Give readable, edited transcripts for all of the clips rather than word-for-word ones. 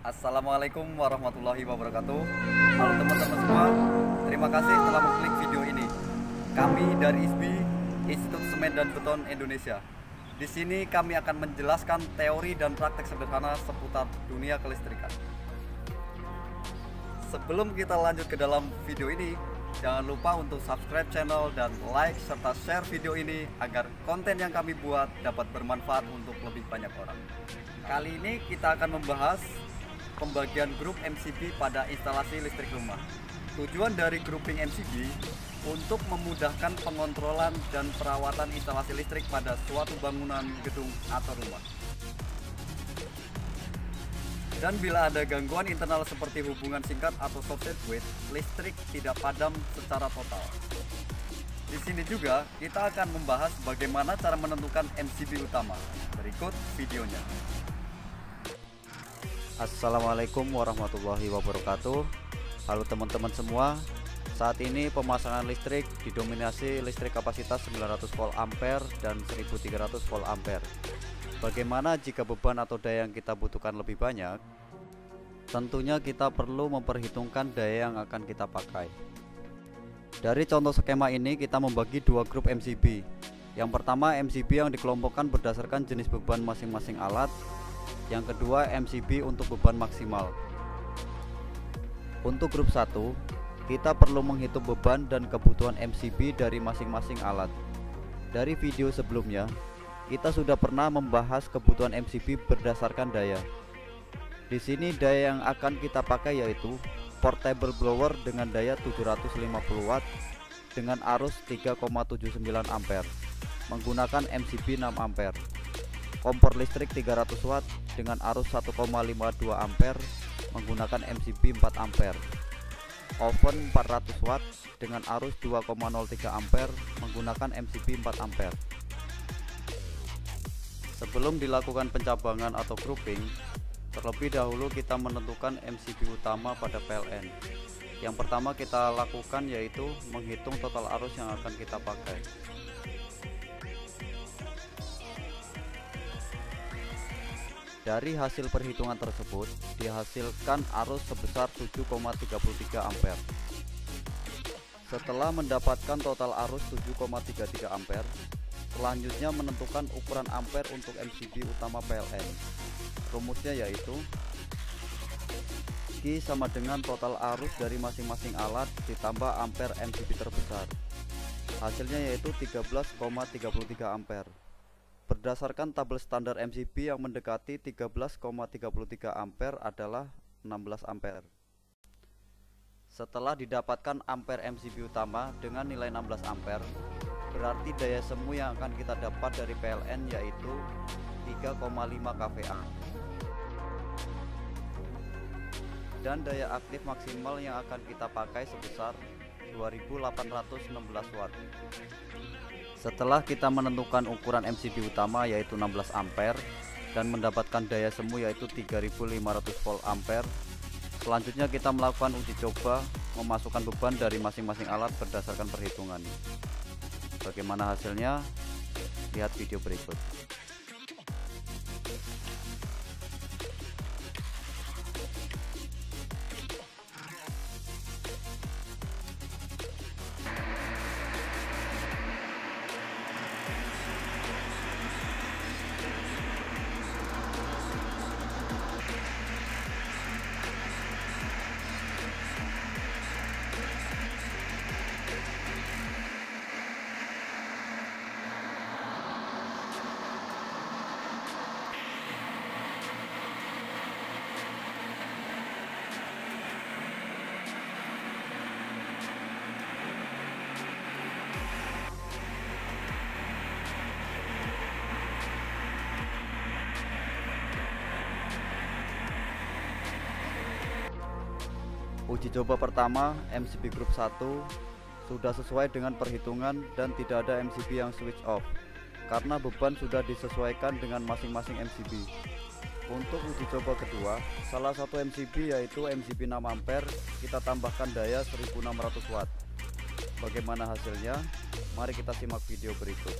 Assalamualaikum warahmatullahi wabarakatuh. Halo teman-teman semua, terima kasih telah mengklik video ini. Kami dari ISBI, Institut Semen dan Beton Indonesia. Di sini kami akan menjelaskan teori dan praktek sederhana seputar dunia kelistrikan. Sebelum kita lanjut ke dalam video ini, jangan lupa untuk subscribe channel dan like serta share video ini agar konten yang kami buat dapat bermanfaat untuk lebih banyak orang. Kali ini kita akan membahas pembagian grup MCB pada instalasi listrik rumah. Tujuan dari grouping MCB untuk memudahkan pengontrolan dan perawatan instalasi listrik pada suatu bangunan, gedung, atau rumah. Dan bila ada gangguan internal seperti hubungan singkat atau short circuit, listrik tidak padam secara total. Di sini juga kita akan membahas bagaimana cara menentukan MCB utama. Berikut videonya. Assalamualaikum warahmatullahi wabarakatuh. Halo teman-teman semua. Saat ini pemasangan listrik didominasi listrik kapasitas 900 volt ampere dan 1300 volt ampere. Bagaimana jika beban atau daya yang kita butuhkan lebih banyak? Tentunya kita perlu memperhitungkan daya yang akan kita pakai. Dari contoh skema ini kita membagi dua grup MCB. Yang pertama MCB yang dikelompokkan berdasarkan jenis beban masing-masing alat. Yang kedua MCB untuk beban maksimal. Untuk grup 1, kita perlu menghitung beban dan kebutuhan MCB dari masing-masing alat. Dari video sebelumnya, kita sudah pernah membahas kebutuhan MCB berdasarkan daya. Di sini daya yang akan kita pakai yaitu portable blower dengan daya 750 watt dengan arus 3,79 ampere menggunakan MCB 6 ampere. Kompor listrik 300 watt dengan arus 1,52 ampere menggunakan MCB 4 ampere. Oven 400 watt dengan arus 2,03 ampere menggunakan MCB 4 ampere. Sebelum dilakukan pencabangan atau grouping, terlebih dahulu kita menentukan MCB utama pada PLN. Yang pertama kita lakukan yaitu menghitung total arus yang akan kita pakai. Dari hasil perhitungan tersebut dihasilkan arus sebesar 7,33 ampere. Setelah mendapatkan total arus 7,33 ampere, selanjutnya menentukan ukuran ampere untuk MCB utama PLN. Rumusnya yaitu Q sama dengan total arus dari masing-masing alat ditambah ampere MCB terbesar. Hasilnya yaitu 13,33 ampere. Berdasarkan tabel standar MCB yang mendekati 13,33 ampere adalah 16 ampere. Setelah didapatkan ampere MCB utama dengan nilai 16 ampere, berarti daya semu yang akan kita dapat dari PLN yaitu 3,5 kVA. Dan daya aktif maksimal yang akan kita pakai sebesar 2816 watt. Setelah kita menentukan ukuran MCB utama yaitu 16 ampere dan mendapatkan daya semu yaitu 3500 volt ampere, selanjutnya kita melakukan uji coba memasukkan beban dari masing-masing alat berdasarkan perhitungan. Bagaimana hasilnya? Lihat video berikut. Uji coba pertama MCB grup 1 sudah sesuai dengan perhitungan dan tidak ada MCB yang switch off karena beban sudah disesuaikan dengan masing-masing MCB. Untuk uji coba kedua, salah satu MCB yaitu MCB 6 ampere kita tambahkan daya 1600 watt. Bagaimana hasilnya? Mari kita simak video berikut.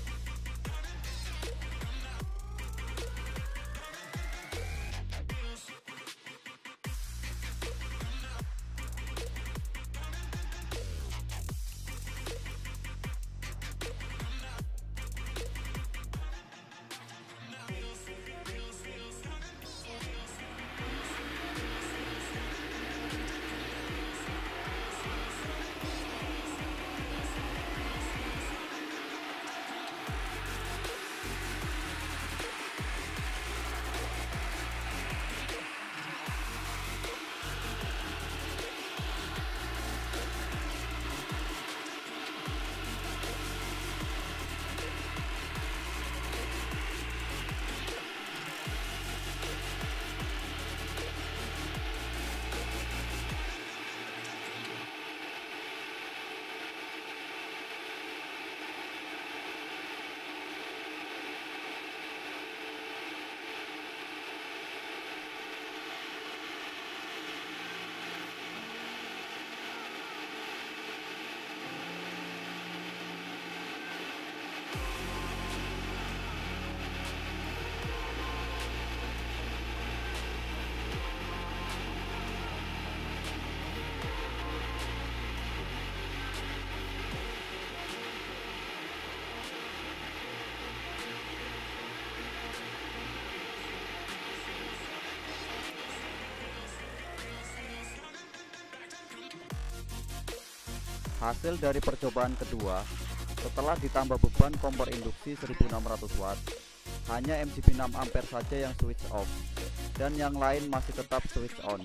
Hasil dari percobaan kedua, setelah ditambah beban kompor induksi 1600 watt, hanya MCB 6 ampere saja yang switch off dan yang lain masih tetap switch on.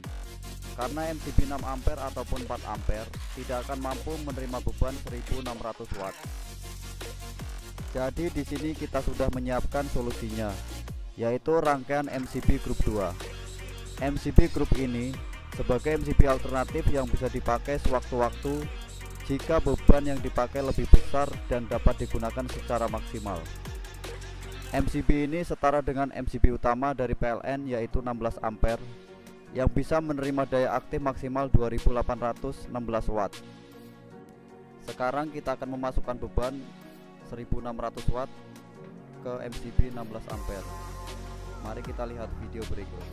Karena MCB 6 ampere ataupun 4 ampere tidak akan mampu menerima beban 1600 watt. Jadi di sini kita sudah menyiapkan solusinya, yaitu rangkaian MCB Group 2. MCB Group ini sebagai MCB alternatif yang bisa dipakai sewaktu-waktu jika beban yang dipakai lebih besar dan dapat digunakan secara maksimal. MCB ini setara dengan MCB utama dari PLN, yaitu 16 ampere yang bisa menerima daya aktif maksimal 2816 watt. Sekarang kita akan memasukkan beban 1600 watt ke MCB 16 ampere. Mari kita lihat video berikut.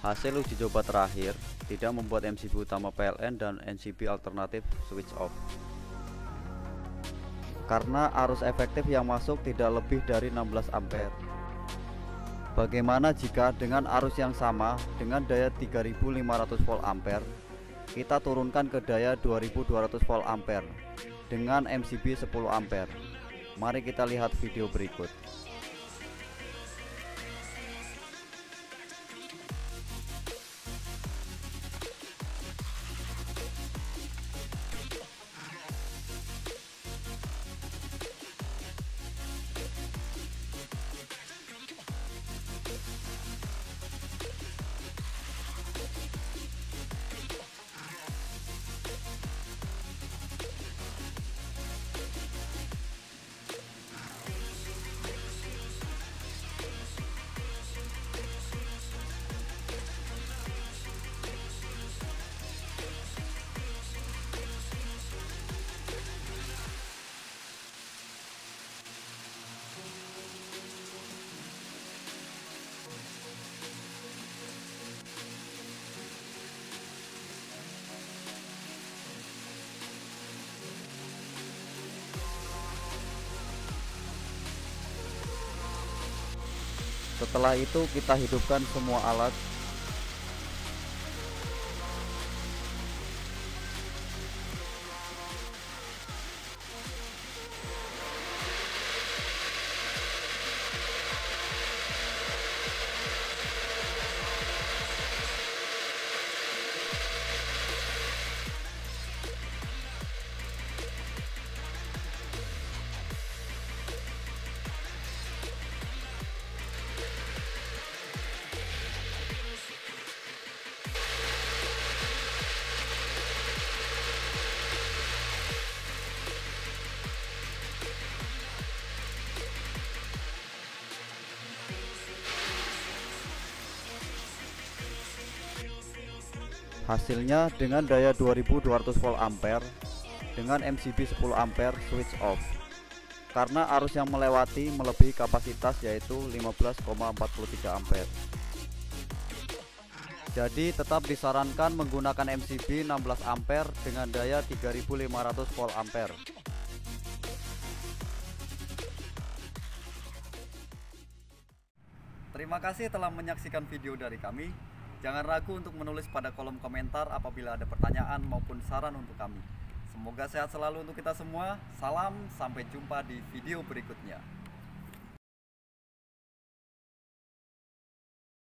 Hasil uji coba terakhir tidak membuat MCB utama PLN dan MCB alternatif switch off karena arus efektif yang masuk tidak lebih dari 16 ampere. Bagaimana jika dengan arus yang sama dengan daya 3500 volt ampere kita turunkan ke daya 2200 volt ampere dengan MCB 10 ampere? Mari kita lihat video berikut. Setelah itu kita hidupkan semua alat. Hasilnya dengan daya 2200 volt ampere dengan MCB 10 ampere switch off karena arus yang melewati melebihi kapasitas, yaitu 15,43 ampere. Jadi tetap disarankan menggunakan MCB 16 ampere dengan daya 3500 volt ampere. Terima kasih telah menyaksikan video dari kami. Jangan ragu untuk menulis pada kolom komentar apabila ada pertanyaan maupun saran untuk kami. Semoga sehat selalu untuk kita semua. Salam, sampai jumpa di video berikutnya.